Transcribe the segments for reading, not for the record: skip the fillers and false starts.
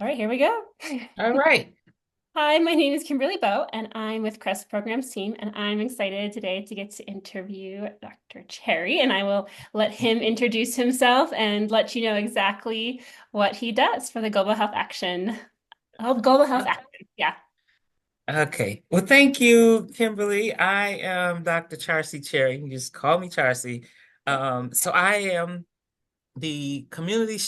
All right, here we go. All right. Hi, my name is Kimberlee Bow, and I'm with CREST Programs team, and I'm excited today to get to interview Dr. Cherry, and I will let him introduce himself and let you know exactly what he does for the Global Health Action. Oh, Global Health Action. Yeah. Okay. Well, thank you, Kimberly. I am Dr. Charsey Cherry. You just call me Charsey. So I am the community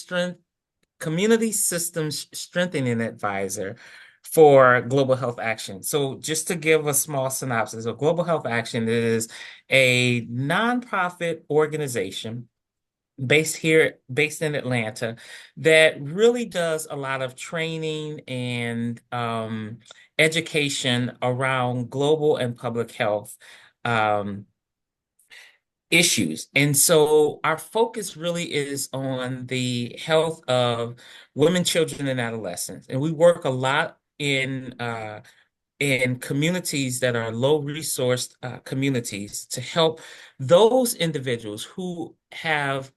systems strengthening advisor for Global Health Action. So just to give a small synopsis, of Global Health Action is a nonprofit organization based in Atlanta, that really does a lot of training and education around global and public health um, issues. And so our focus really is on the health of women, children, and adolescents. And we work a lot in communities that are low resourced communities to help those individuals who have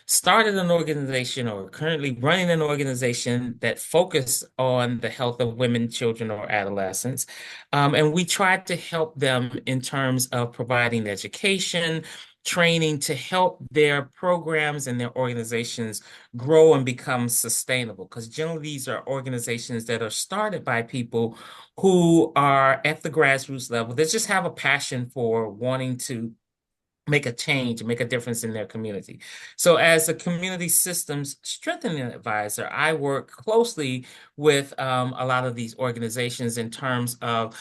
started an organization or currently running an organization that focus on the health of women, children, or adolescents. And we try to help them in terms of providing education, training to help their programs and their organizations grow and become sustainable. Because generally, these are organizations that are started by people who are at the grassroots level that just have a passion for wanting to make a change and make a difference in their community. So as a community systems strengthening advisor, I work closely with a lot of these organizations in terms of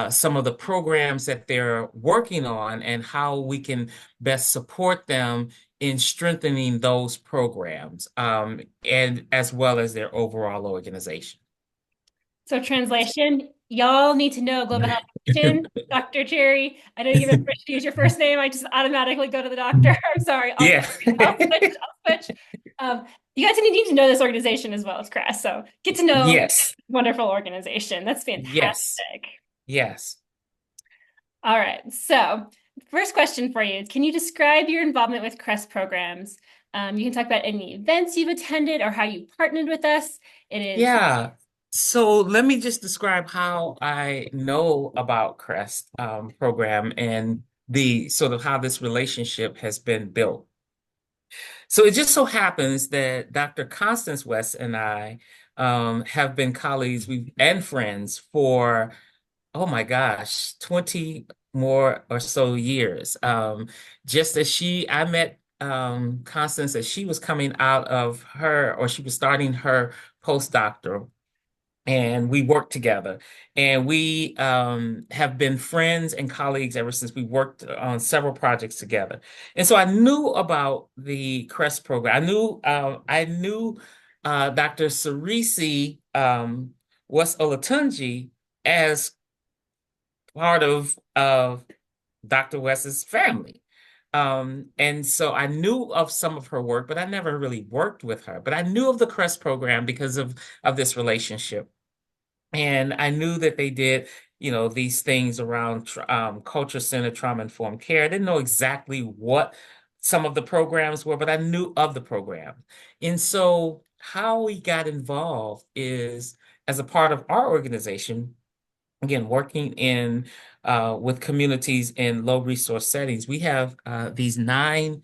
some of the programs that they're working on and how we can best support them in strengthening those programs, and as well as their overall organization. So translation, y'all need to know Global Health Action. Dr. Cherry, I know you give permission to use your first name. I just automatically go to the doctor. I'm sorry. I'll Yeah. switch. I'll switch. I'll switch. You guys need to know this organization as well as CREST. So get to know this Yes. wonderful organization. That's Yes. fantastic. Yes. All right. So first question for you. Can you describe your involvement with CREST programs? You can talk about any events you've attended or how you partnered with us. It is Yeah. So let me just describe how I know about CREST program and the sort of how this relationship has been built. So it just so happens that Dr. Constance West and I have been colleagues and friends for, oh my gosh, 20 more or so years. Just as I met Constance as she was coming out of or she was starting her postdoctoral, and we worked together. And we have been friends and colleagues ever since. We worked on several projects together. And so I knew about the CREST program. I knew Dr. Sarisi was Olatunji as part of Dr. West's family. And so I knew of some of her work, but I never really worked with her. But I knew of the CREST program because of this relationship. And I knew that they did, these things around culture-centered trauma-informed care. I didn't know exactly what some of the programs were, but I knew of the program. And so how we got involved is as a part of our organization, again, working in with communities in low resource settings. We have these nine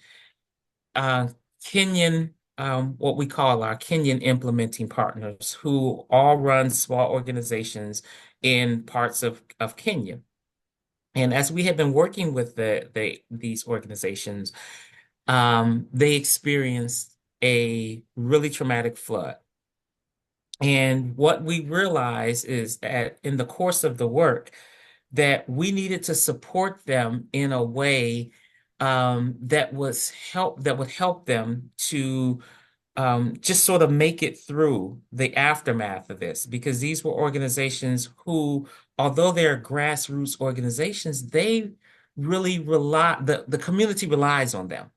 uh, Kenyan, what we call our Kenyan implementing partners, who all run small organizations in parts of Kenya. And as we have been working with these organizations, they experienced a really traumatic flood. And what we realized is that in the course of the work, that we needed to support them in a way that would help them to just sort of make it through the aftermath of this, because these were organizations who, although they're grassroots organizations, they really the community relies on them.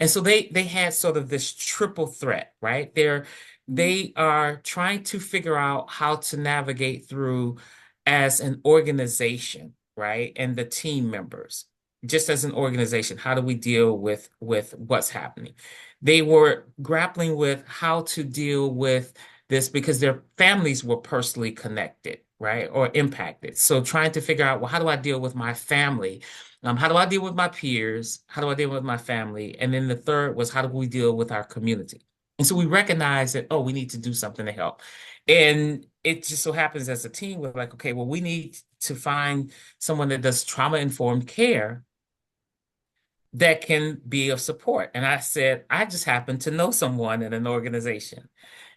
And so they had sort of this triple threat, right? They are trying to figure out how to navigate through as an organization, right? And the team members, just as an organization, how do we deal with what's happening? They were grappling with how to deal with this because their families were personally connected, right, or impacted. So trying to figure out, well, how do I deal with my family? How do I deal with my peers? How do I deal with my family? And then the third was, how do we deal with our community? And so we recognize that, oh, we need to do something to help. And it just so happens as a team, we're like, okay, well, we need to find someone that does trauma-informed care that can be of support. And I said, I just happen to know someone in an organization.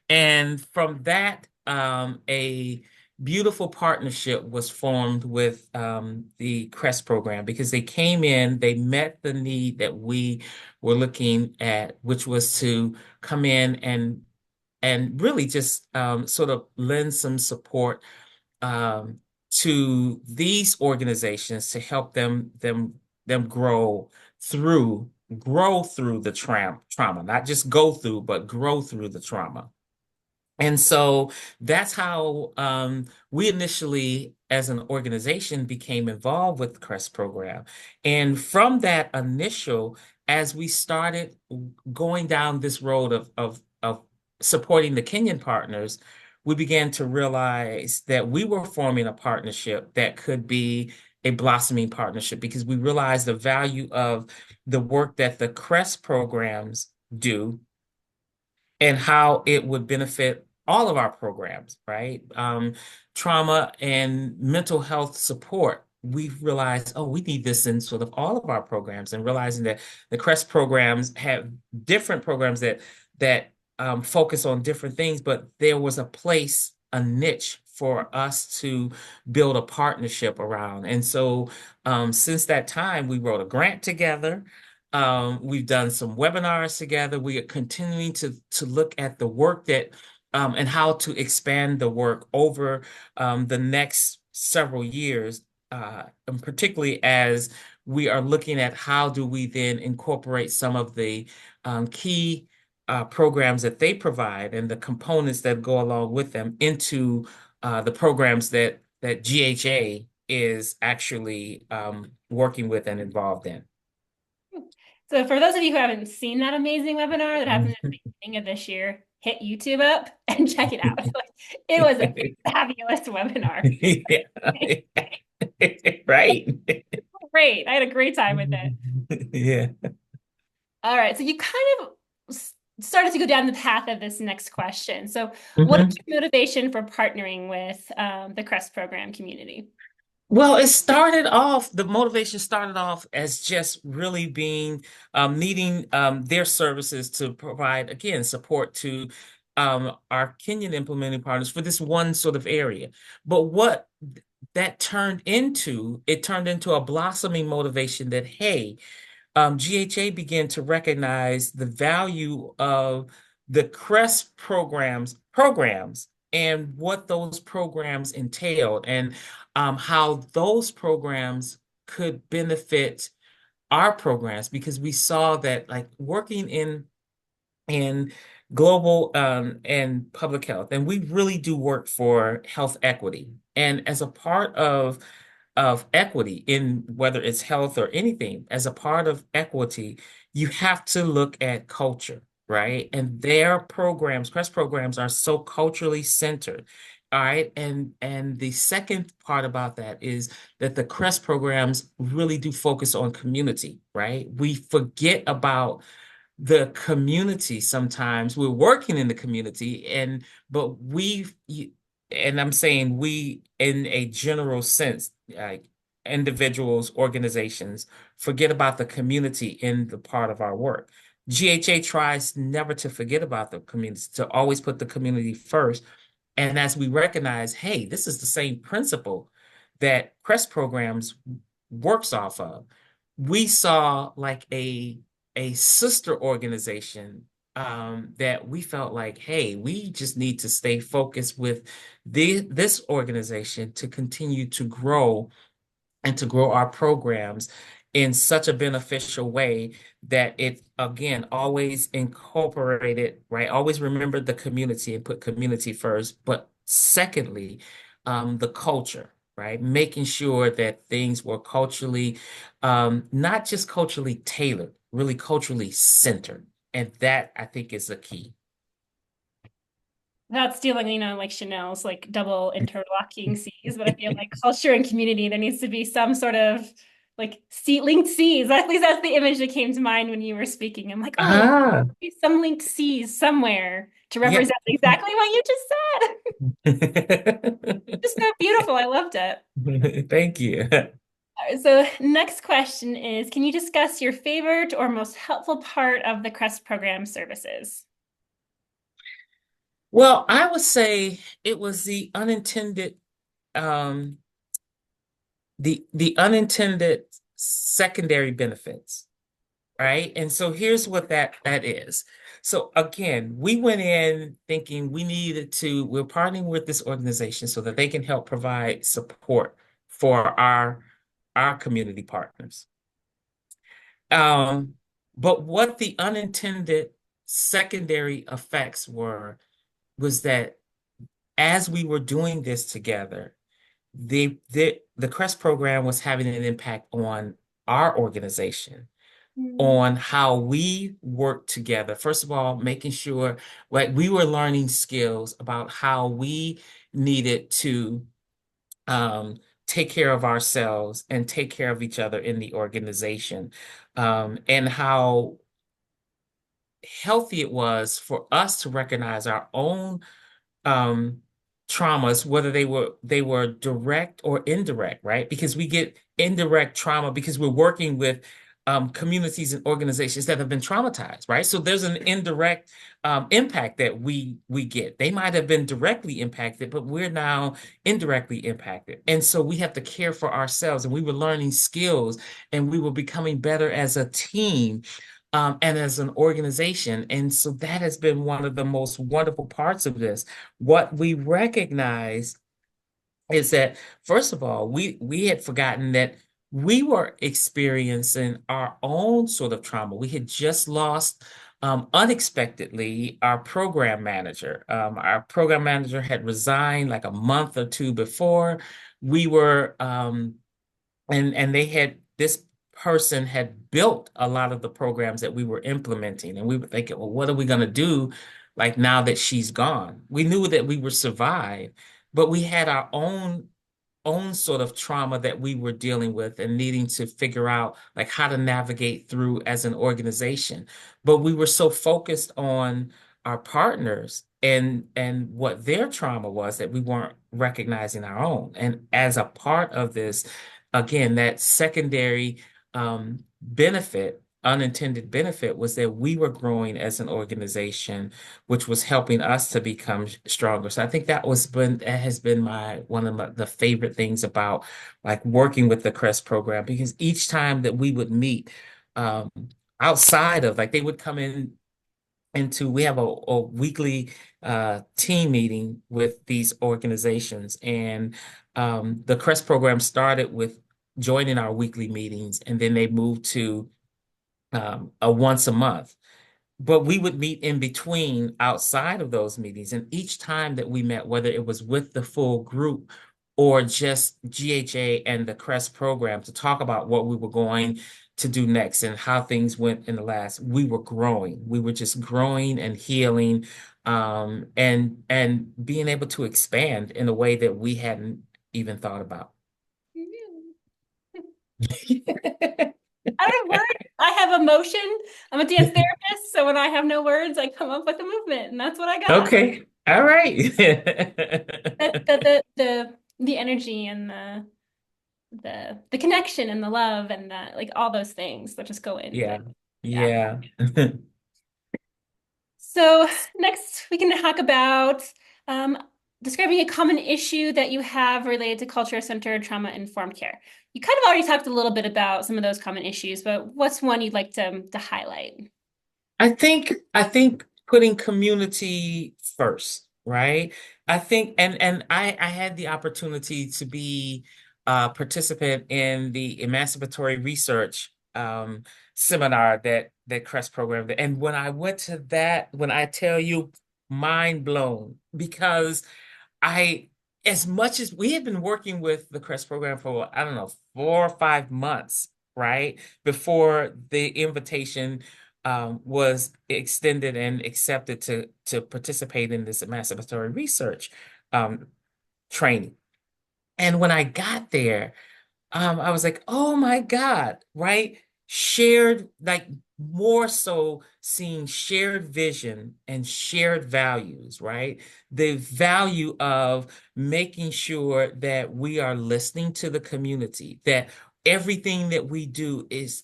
And from that, a beautiful partnership was formed with the CREST program because they came in, they met the need that we were looking at, which was to come in and really just sort of lend some support um, to these organizations to help them grow through the trauma, not just go through, but grow through the trauma. And so that's how we initially, as an organization, became involved with the CREST program. And from that initial, as we started going down this road of supporting the Kenyan partners, we began to realize that we were forming a partnership that could be a blossoming partnership because we realized the value of the work that the CREST programs do and how it would benefit all of our programs, right? Trauma and mental health support. We've realized, oh, we need this in sort of all of our programs, and realizing that the CREST programs have different programs that focus on different things, but there was a place, a niche for us to build a partnership around. And so since that time, we wrote a grant together. We've done some webinars together. We are continuing to look at the work that and how to expand the work over the next several years, and particularly as we are looking at how do we then incorporate some of the key programs that they provide and the components that go along with them into the programs that GHA is actually working with and involved in. So for those of you who haven't seen that amazing webinar that happened at the beginning of this year, hit YouTube up and check it out. Like, it was a fabulous webinar. Yeah. Right. Great. I had a great time with it. Yeah. All right. So you kind of started to go down the path of this next question. So what is Mhm. your motivation for partnering with the CREST program community? Well, the motivation started off as just really being, needing their services to provide, again, support to our Kenyan implementing partners for this one sort of area. But what that it turned into a blossoming motivation that, hey, GHA began to recognize the value of the CREST programs and what those programs entailed and how those programs could benefit our programs because we saw that like working in global and public health, and we really do work for health equity. And as a part of equity in whether it's health or anything, as a part of equity, you have to look at culture, right? And their programs, CREST programs, are so culturally centered. All right. And the second part about that is that the CREST programs really do focus on community, right? We forget about the community sometimes. We're working in the community, but and I'm saying we in a general sense, like individuals, organizations, forget about the community in the part of our work. GHA tries never to forget about the community, to always put the community first. And as we recognize, hey, this is the same principle that CREST programs works off of. We saw like a sister organization that we felt like, hey, we just need to stay focused with this organization to continue to grow and to grow our programs in such a beneficial way that it again always incorporated, right? Always remembered the community and put community first. But secondly, the culture, right? Making sure that things were culturally, not just culturally tailored, really culturally centered. And that I think is the key. Not stealing, like Chanel's like double interlocking C's, but I feel like culture and community, there needs to be some sort of like C linked C's. At least that's the image that came to mind when you were speaking. I'm like, oh, Ah, some linked C's somewhere to yeah. represent exactly what you just said. Just so beautiful. I loved it. Thank you. All right, so next question is, can you discuss your favorite or most helpful part of the CREST program services? Well, I would say it was um, the unintended secondary benefits, right? And so here's what that is. So again, we went in thinking we're partnering with this organization so that they can help provide support for our community partners. Um, but what the unintended secondary effects was that as we were doing this together, the CREST program was having an impact on our organization, Mm, on how we work together. First of all, making sure like we were learning skills about how we needed to take care of ourselves and take care of each other in the organization, and how healthy it was for us to recognize our own um traumas, whether they were direct or indirect, right? Because we get indirect trauma because we're working with communities and organizations that have been traumatized, right? So there's an indirect impact that we get. They might have been directly impacted, but we're now indirectly impacted. And so we have to care for ourselves, and we were learning skills and we were becoming better as a team, and as an organization. And so that has been one of the most wonderful parts of this. What we recognize is that, first of all, we had forgotten that we were experiencing our own sort of trauma. We had just lost unexpectedly our program manager. Our program manager had resigned like a month or two before. We were and they had this person had built a lot of the programs that we were implementing, and we were thinking, well, what are we going to do like now that she's gone? We knew that we would survive, but we had our own sort of trauma that we were dealing with and needing to figure out like how to navigate through as an organization. But we were so focused on our partners and what their trauma was that we weren't recognizing our own. And as a part of this, again, that secondary benefit, unintended benefit was that we were growing as an organization, which was helping us to become stronger. So I think that has been my one of the favorite things about like working with the CREST program, because each time that we would meet, um, outside of like they would come in into we have a weekly team meeting with these organizations, and the CREST program started with joining our weekly meetings, and then they moved to a once a month. But we would meet in between outside of those meetings. And each time that we met, whether it was with the full group or just GHA and the CREST program to talk about what we were going to do next and how things went in the last, we were growing. We were just growing and healing, and being able to expand in a way that we hadn't even thought about. I don't have words. I have emotion. I'm a dance therapist, so when I have no words, I come up with a movement, and that's what I got. Okay. All right. The energy and the connection and the love and the like all those things that just go into Yeah. it. Yeah. Yeah. So next we can talk about um, describing a common issue that you have related to culture-centered trauma-informed care. You kind of already talked a little bit about some of those common issues, but what's one you'd like to highlight? I think putting community first, right? I think and I had the opportunity to be a participant in the emancipatory research seminar that CREST program. And when I went to that, when I tell you, mind blown, because I, as much as we had been working with the CREST program for, I don't know, 4 or 5 months, right? Before the invitation was extended and accepted to participate in this emancipatory research um, training. And when I got there, I was like, oh my God, right? Shared, like more so seeing shared vision and shared values, right? The value of making sure that we are listening to the community, that everything that we do is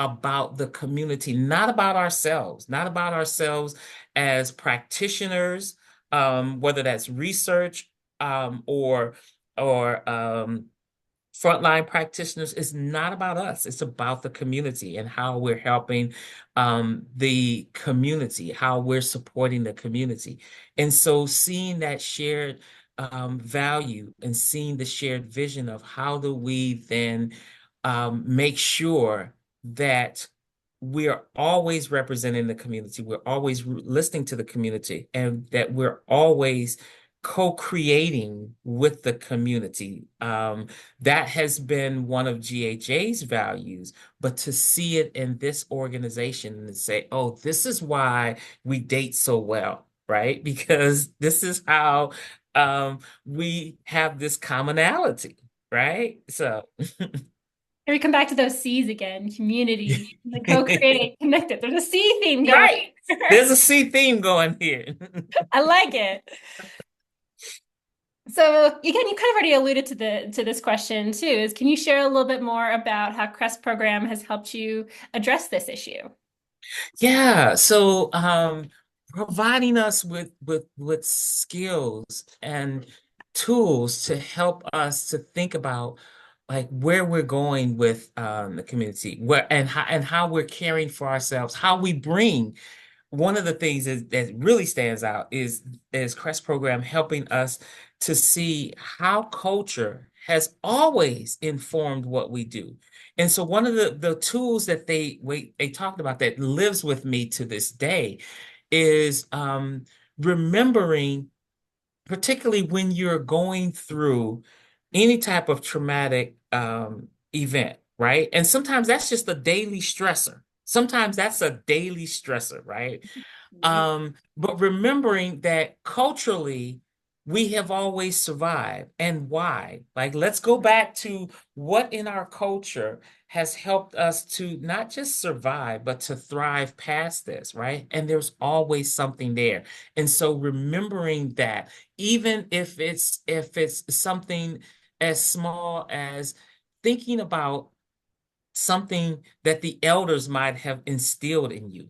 about the community, not about ourselves, not about ourselves as practitioners, whether that's research, or frontline practitioners. Is not about us. It's about the community and how we're helping the community, how we're supporting the community. And so seeing that shared value and seeing the shared vision of how do we then make sure that we're always representing the community, we're always listening to the community, and that we're always co-creating with the community. That has been one of GHA's values, but to see it in this organization and say, oh, this is why we date so well, right? Because this is how we have this commonality, right? So, Here we come back to those C's again, community, the co-create, connected. There's a C theme going. right. There's a C theme going here. I like it. So again, you kind of already alluded to this question too, is can you share a little bit more about how CREST program has helped you address this issue? Yeah, so providing us with skills and tools to help us to think about like where we're going with the community, where and how we're caring for ourselves, how we bring one of the things that really stands out is CREST program helping us to see how culture has always informed what we do. And so one of the tools that they talked about that lives with me to this day is remembering, particularly when you're going through any type of traumatic event, right? And sometimes that's just a daily stressor. Sometimes that's a daily stressor, right? But remembering that culturally, we have always survived and why. Like, let's go back to what in our culture has helped us to not just survive, but to thrive past this, right? And there's always something there. And so remembering that, even if it's something as small as thinking about something that the elders might have instilled in you,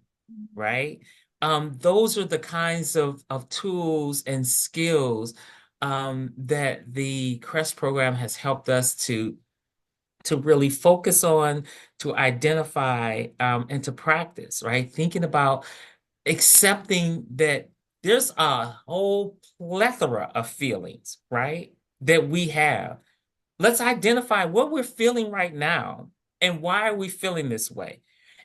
right? Those are the kinds of tools and skills that the CREST program has helped us to really focus on, to identify, and to practice, right? Thinking about accepting that there's a whole plethora of feelings, right? That we have. Let's identify what we're feeling right now and why are we feeling this way?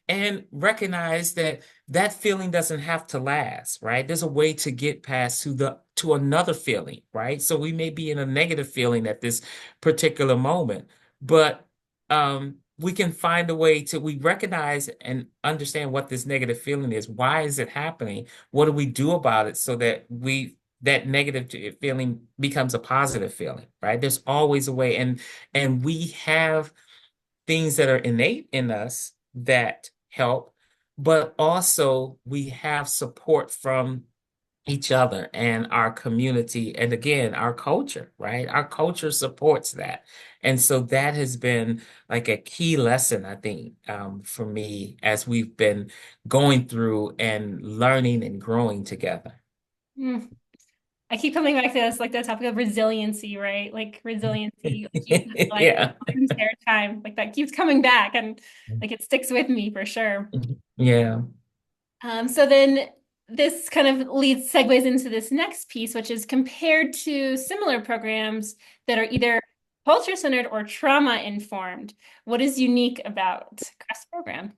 And recognize that that feeling doesn't have to last, right? There's a way to get past to another feeling, right? So we may be in a negative feeling at this particular moment, but we can find a way to we recognize and understand what this negative feeling is. Why is it happening? What do we do about it so that that negative feeling becomes a positive feeling, right? There's always a way, and we have things that are innate in us that help, but also we have support from each other and our community, and again, our culture, right? Our culture supports that. And so that has been like a key lesson, I think, for me as we've been going through and learning and growing together. Mm. I keep coming back to this, like the topic of resiliency, right? Like resiliency, like you like Yeah. entire time, like that keeps coming back, and like it sticks with me for sure. Yeah. So then this kind of leads segues into this next piece, which is compared to similar programs that are either culture centered or trauma informed. What is unique about CREST program?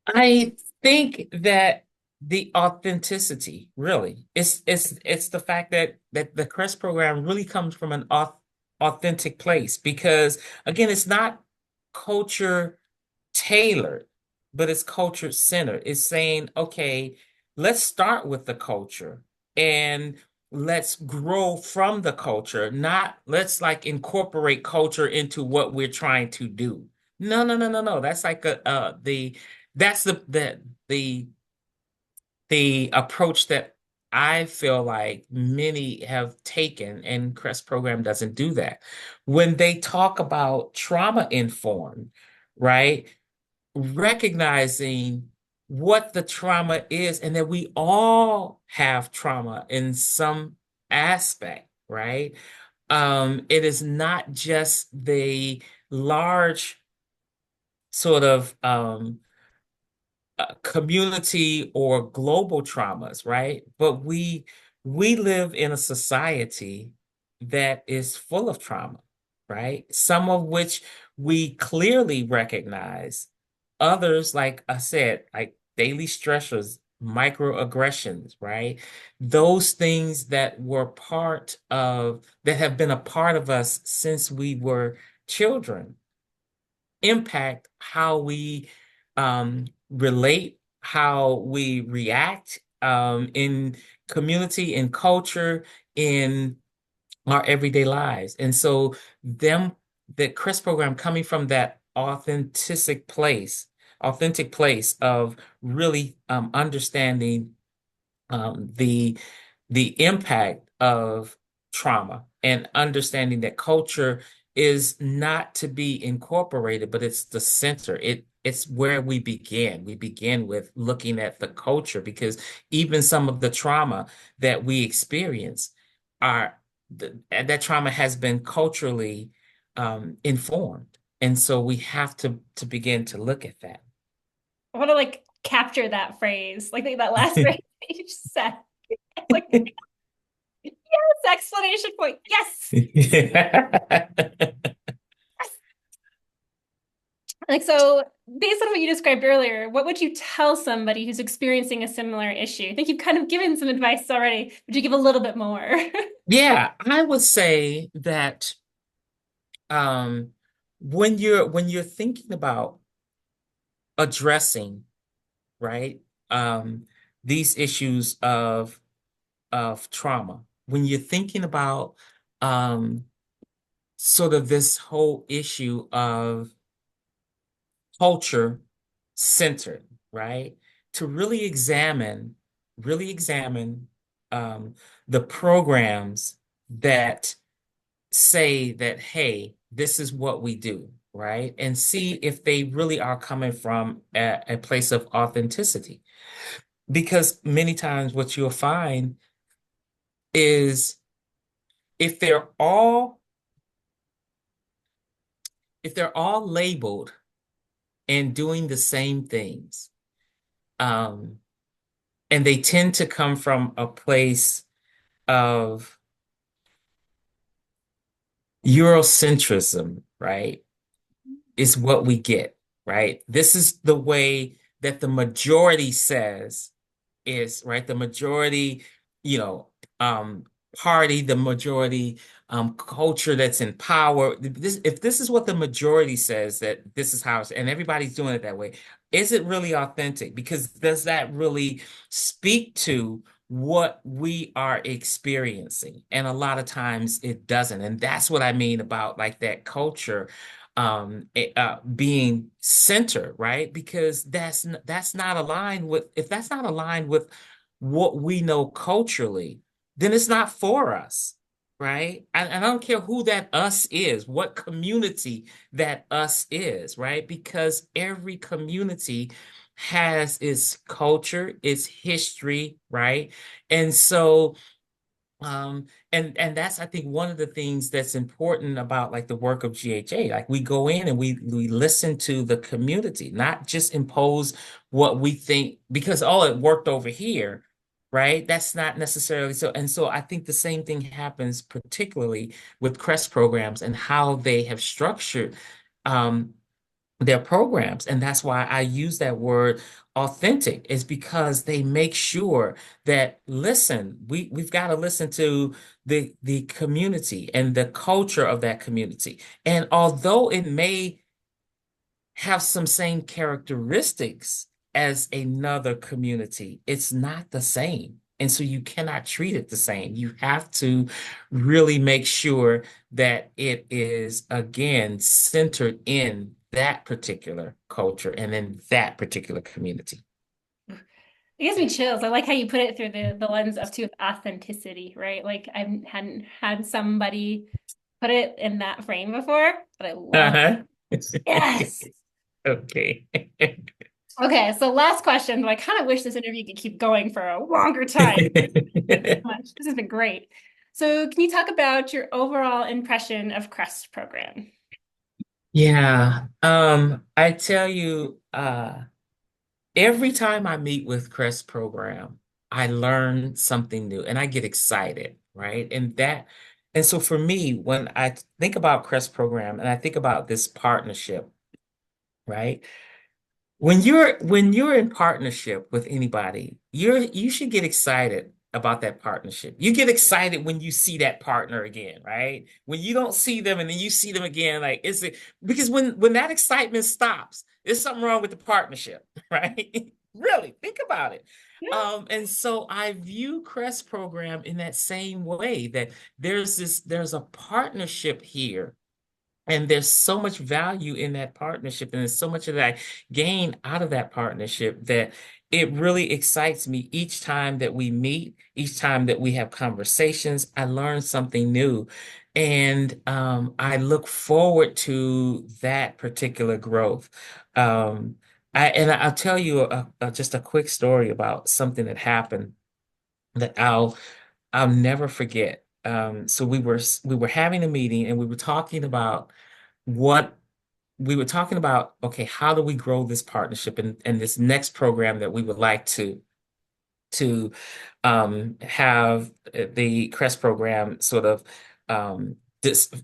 I think that the authenticity, really, it's the fact that the CREST program really comes from an authentic place because again, it's not culture tailored. but it's culture centered. It's saying, okay, let's start with the culture and let's grow from the culture, not let's like incorporate culture into what we're trying to do. No, no, no, no, no. That's like that's the approach that I feel like many have taken, and CREST program doesn't do that. When they talk about trauma informed, right? Recognizing what the trauma is and that we all have trauma in some aspect, right? It is not just the large sort of community or global traumas, right? But we live in a society that is full of trauma, right? Some of which we clearly recognize. Others, like I said, like daily stressors, microaggressions, right? Those things that were that have been a part of us since we were children impact how we relate, how we react in community, in culture, in our everyday lives. And so the CRISP program coming from that authentic place of really understanding um, the the impact of trauma and understanding that culture is not to be incorporated, but it's the center. It's where we begin. We begin with looking at the culture because even some of the trauma that we experience that trauma has been culturally informed. And so we have to begin to look at that. I want to like capture that phrase, like that last phrase that you just said. It's like, yes, explanation point. Yes. Like, so based on what you described earlier, what would you tell somebody who's experiencing a similar issue? I think you've kind of given some advice already. Would you give a little bit more? Yeah, I would say that um, when you're thinking about addressing, right, um, these issues of trauma, when you're thinking about um, sort of this whole issue of culture centered, right, to really examine um, the programs that say that, hey, this is what we do, right? And see if they really are coming from a place of authenticity. Because many times what you'll find is if they're all if they're all labeled and doing the same things, um, and they tend to come from a place of Eurocentrism, right? Is what we get, right? This is the way that the majority says is, right? The majority, you know, um, party, the majority culture that's in power. If this is what the majority says that this is how it's, and everybody's doing it that way, is it really authentic? Because does that really speak to what we are experiencing? And a lot of times it doesn't. And that's what I mean about like that culture being centered, right? Because that's not aligned with if that's not aligned with what we know culturally, then it's not for us, right? And I don't care who that us is, what community that us is, right? Because every community has its culture, its history, right? And so um, and that's I think one of the things that's important about like the work of GHA. Like we go in and we listen to the community, not just impose what we think because oh it worked over here, right? That's not necessarily so. And so I think the same thing happens particularly with CREST programs and how they have structured um their programs. And that's why I use that word authentic, is because they make sure that, listen, we've got to listen to the community and the culture of that community. And although it may have some same characteristics as another community. It's not the same. And so you cannot treat it the same. You have to really make sure that it is, again, centered in that particular culture and in that particular community. It gives me chills. I like how you put it through the lens of too authenticity, right? Like I hadn't had somebody put it in that frame before, but I love it. Uh-huh. Yes. Okay. Okay, so last question, but I kind of wish this interview could keep going for a longer time. Much. This has been great. So, can you talk about your overall impression of CREST program? Yeah. I tell you, every time I meet with Crest program, I learn something new and I get excited, right? And so for me, when I think about Crest program and I think about this partnership, right? When you're in partnership with anybody, you should get excited about that partnership. You get excited when you see that partner again, right? When you don't see them and then you see them again, like it's because when that excitement stops, there's something wrong with the partnership, right? Really, think about it. Yeah. And so I view Crest program in that same way that there's a partnership here and there's so much value in that partnership, and there's so much that I gain out of that partnership that it really excites me each time that we meet, each time that we have conversations. I learn something new. And I look forward to that particular growth. I'll tell you just a quick story about something that happened that I'll never forget. So we were having a meeting and we were talking about what we were talking about, okay, how do we grow this partnership and this next program that we would like to have the CREST program sort of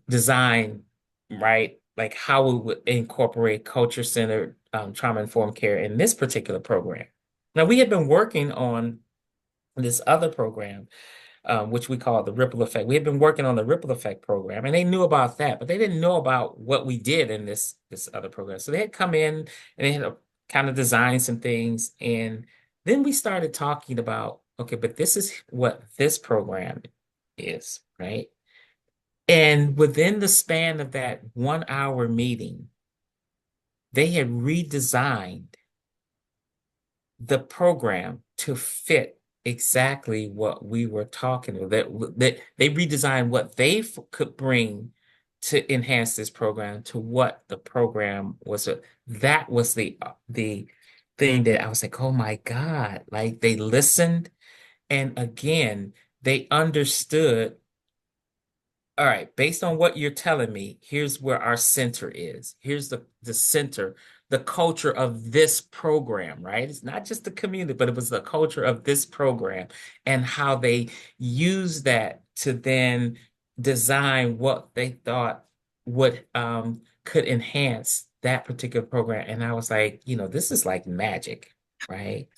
design, right? Like how we would incorporate culture-centered trauma-informed care in this particular program. Now, we had been working on this other program which we call the ripple effect. We had been working on the ripple effect program, and they knew about that, but they didn't know about what we did in this other program. So they had come in and they had kind of designed some things, and then we started talking about, okay, but this is what this program is, right? And within the span of that 1 hour meeting, they had redesigned the program to fit exactly what we were talking about. That they redesigned what they could bring to enhance this program to what the program was. That was the thing that I was like, oh my God, like they listened and again, they understood all right, based on what you're telling me, here's where our center is. Here's the center, the culture of this program, right? It's not just the community, but it was the culture of this program and how they use that to then design what they thought would could enhance that particular program. And I was like, this is like magic, right?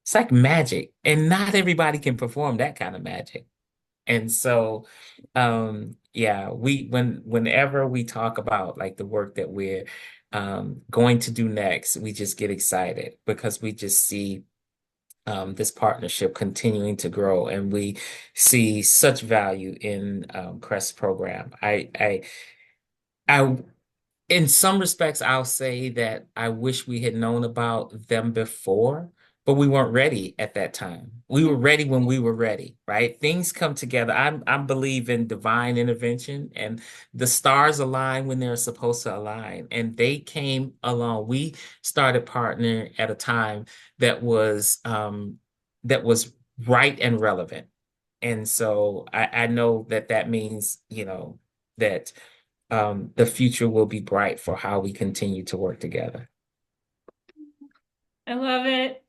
It's like magic, and not everybody can perform that kind of magic. And so, yeah, whenever we talk about like the work that we're going to do next, we just get excited because we just see this partnership continuing to grow, and we see such value in CREST program. I in some respects, I'll say that I wish we had known about them before, but we weren't ready at that time. We were ready when we were ready, right? Things come together. I believe in divine intervention, and the stars align when they're supposed to align. And they came along. We started partnering at a time that was right and relevant. And so I know that that means, that the future will be bright for how we continue to work together. I love it.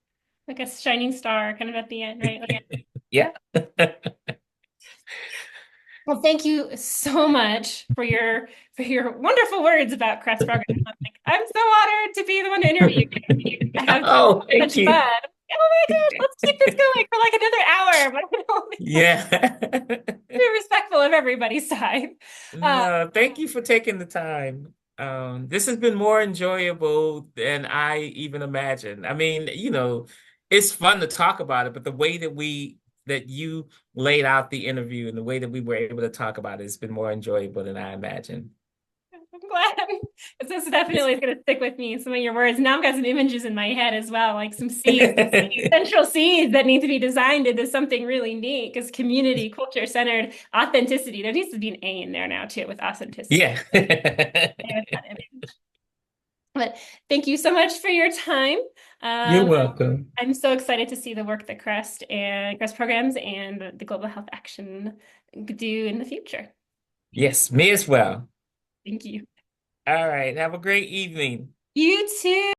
Like a shining star kind of at the end, right? Like, Yeah. well, thank you so much for your wonderful words about CREST program. I'm so honored to be the one to interview you. I have Oh, thank such fun. you. Oh my gosh, let's keep this going for like another hour. But I don't Yeah. be respectful of everybody's time. Uh, No, thank you for taking the time. This has been more enjoyable than I even imagined. I mean, it's fun to talk about it, but the way that you laid out the interview and the way that we were able to talk about it has been more enjoyable than I imagined. I'm glad. This definitely is going to stick with me. Some of your words. Now I've got some images in my head as well, like some seeds, central seeds that need to be designed into something really neat because community, culture centered, authenticity. There needs to be an A in there now too with authenticity. Yeah. But thank you so much for your time. You're Um, welcome. I'm so excited to see the work that CREST programs and the Global Health Action do in the future. Yes, me as well. Thank you. All right. Have a great evening. You too.